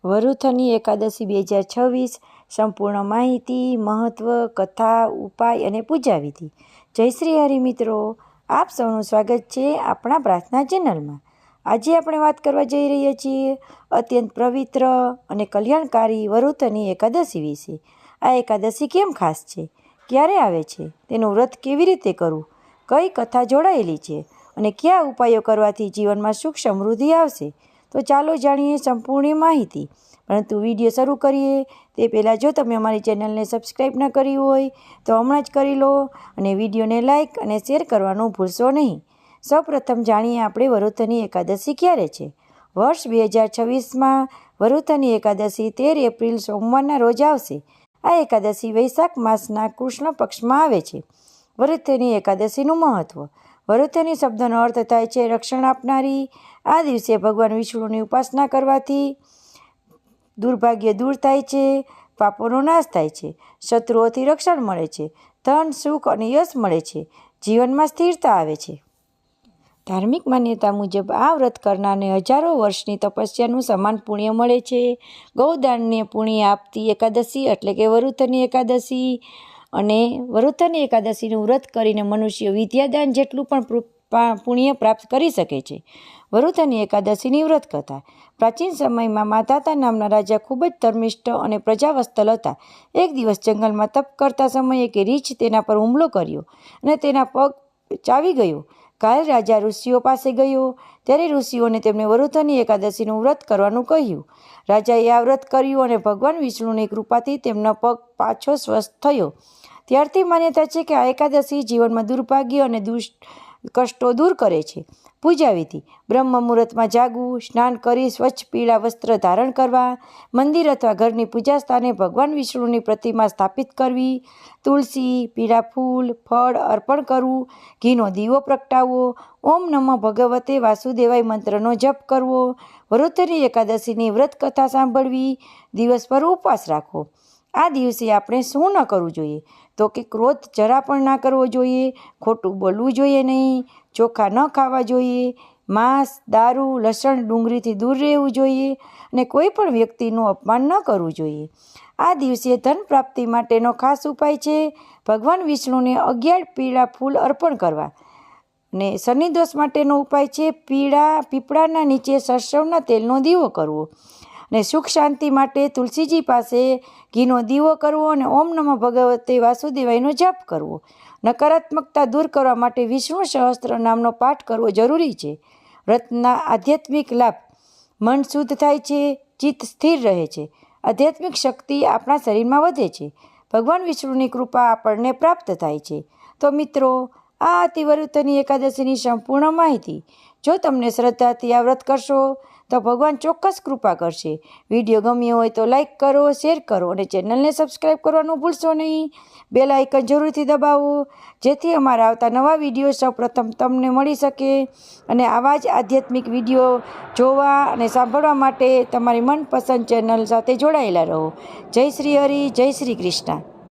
વરુથની એકાદશી 2026 સંપૂર્ણ માહિતી, મહત્વ, કથા, ઉપાય અને પૂજા વિધિ. જય શ્રી હરિ મિત્રો, આપ સૌનું સ્વાગત છે આપણા પ્રાર્થના ચેનલમાં. આજે આપણે વાત કરવા જઈ રહ્યા છીએ અત્યંત પવિત્ર અને કલ્યાણકારી વરુથની એકાદશી વિશે. આ એકાદશી કેમ ખાસ છે, ક્યારે આવે છે, તેનું વ્રત કેવી રીતે કરવું, કઈ કથા જોડાયેલી છે અને કયા ઉપાયો કરવાથી જીવનમાં સુખ સમૃદ્ધિ આવશે. તો ચાલો જાણીએ સંપૂર્ણ માહિતી. પરંતુ વિડીયો શરૂ કરીએ તે પહેલાં જો તમે અમારી ચેનલને સબસ્ક્રાઈબ ન કરી હોય તો હમણાં જ કરી લો અને વિડીયોને લાઇક અને શેર કરવાનું ભૂલશો નહીં. સૌપ્રથમ જાણીએ આપણે વરુથની એકાદશી ક્યારે છે. વર્ષ 2026માં વરુથની એકાદશી 13 એપ્રિલ સોમવારના રોજ આવશે. આ એકાદશી વૈશાખ માસના કૃષ્ણ પક્ષમાં આવે છે. વરુથની એકાદશીનું મહત્ત્વ. વરુથની શબ્દનો અર્થ થાય છે રક્ષણ આપનારી. આ દિવસે ભગવાન વિષ્ણુની ઉપાસના કરવાથી દુર્ભાગ્ય દૂર થાય છે, પાપોનો નાશ થાય છે, શત્રુઓથી રક્ષણ મળે છે, ધન, સુખ અને યશ મળે છે, જીવનમાં સ્થિરતા આવે છે. ધાર્મિક માન્યતા મુજબ આ વ્રત કરનારને હજારો વર્ષની તપસ્યાનું સમાન પુણ્ય મળે છે. ગૌદાનને પુણ્ય આપતી એકાદશી એટલે કે વરુથની એકાદશી. અને વરુથની એકાદશીનું વ્રત કરીને મનુષ્ય વિદ્યાદાન જેટલું પણ પુણ્ય પ્રાપ્ત કરી શકે છે. વરુથની એકાદશીની વ્રત કથા. પ્રાચીન સમયમાં માધાતા નામના રાજા ખૂબ જ ધર્મિષ્ઠ અને પ્રજાવત્સલ હતા. એક દિવસ જંગલમાં તપ કરતા સમયે એક રીંછ તેના પર હુમલો કર્યો અને તેના પગ ચાવી ગયો. ઘાયલ રાજા ઋષિઓ પાસે ગયો ત્યારે ઋષિઓને તેમને વરુથની એકાદશીનું વ્રત કરવાનું કહ્યું. રાજાએ આ વ્રત કર્યું અને ભગવાન વિષ્ણુની કૃપાથી તેમનો પગ પાછો સ્વસ્થ થયો. ત્યારથી માન્યતા છે કે આ એકાદશી જીવનમાં દુર્ભાગ્ય અને કષ્ટો દૂર કરે છે. પૂજા વિધિ. બ્રહ્મ મુહૂર્તમાં જાગવું, સ્નાન કરી સ્વચ્છ પીળા વસ્ત્ર ધારણ કરવા, મંદિર અથવા ઘરની પૂજા સ્થાને ભગવાન વિષ્ણુની પ્રતિમા સ્થાપિત કરવી, તુલસી, પીળા ફૂલ, ફળ અર્પણ કરવું, ઘીનો દીવો પ્રગટાવવો, ઓમ નમઃ ભગવતે વાસુદેવાય મંત્રનો જપ કરવો, વરુથની એકાદશીની વ્રત કથા સાંભળવી, દિવસભર ઉપવાસ રાખવો. આ દિવસે આપણે શું ન કરવું જોઈએ તો કે ક્રોધ જરા પણ ના કરવો જોઈએ, ખોટું બોલવું જોઈએ નહીં, ચોખા ન ખાવા જોઈએ, માંસ, દારૂ, લસણ, ડુંગળીથી દૂર રહેવું જોઈએ અને કોઈ પણ વ્યક્તિનું અપમાન ન કરવું જોઈએ. આ દિવસે ધન પ્રાપ્તિ માટેનો ખાસ ઉપાય છે ભગવાન વિષ્ણુને 11 પીળા ફૂલ અર્પણ કરવા. અને શનિ દોષ માટેનો ઉપાય છે પીપળાના નીચે સરસવના તેલનો દીવો કરવો. અને સુખ શાંતિ માટે તુલસીજી પાસે ઘીનો દીવો કરવો અને ઓમ નમઃ ભગવતે વાસુદેવાયનો જપ કરવો. નકારાત્મકતા દૂર કરવા માટે વિષ્ણુ સહસ્ત્ર નામનો પાઠ કરવો જરૂરી છે. વ્રતના આધ્યાત્મિક લાભ. મન શુદ્ધ થાય છે, ચિત્ત સ્થિર રહે છે, આધ્યાત્મિક શક્તિ આપણા શરીરમાં વધે છે, ભગવાન વિષ્ણુની કૃપા આપણને પ્રાપ્ત થાય છે. તો મિત્રો, આ હતી વરુથની એકાદશીની સંપૂર્ણ માહિતી. જો તમને શ્રદ્ધાથી આ વ્રત કરશો તો ભગવાન ચોક્કસ કૃપા કરશે. વિડીયો ગમ્યો હોય તો લાઈક કરો, શેર કરો અને ચેનલને સબસ્ક્રાઈબ કરવાનું ભૂલશો નહીં. બેલ આઇકન જરૂરથી દબાવો જેથી અમારા આવતા નવા વિડીયો સૌપ્રથમ તમને મળી શકે. અને આવા જ આધ્યાત્મિક વિડીયો જોવા અને સાંભળવા માટે તમારી મનપસંદ ચેનલ સાથે જોડાયેલા રહો. જય શ્રી હરિ, જય શ્રી કૃષ્ણ.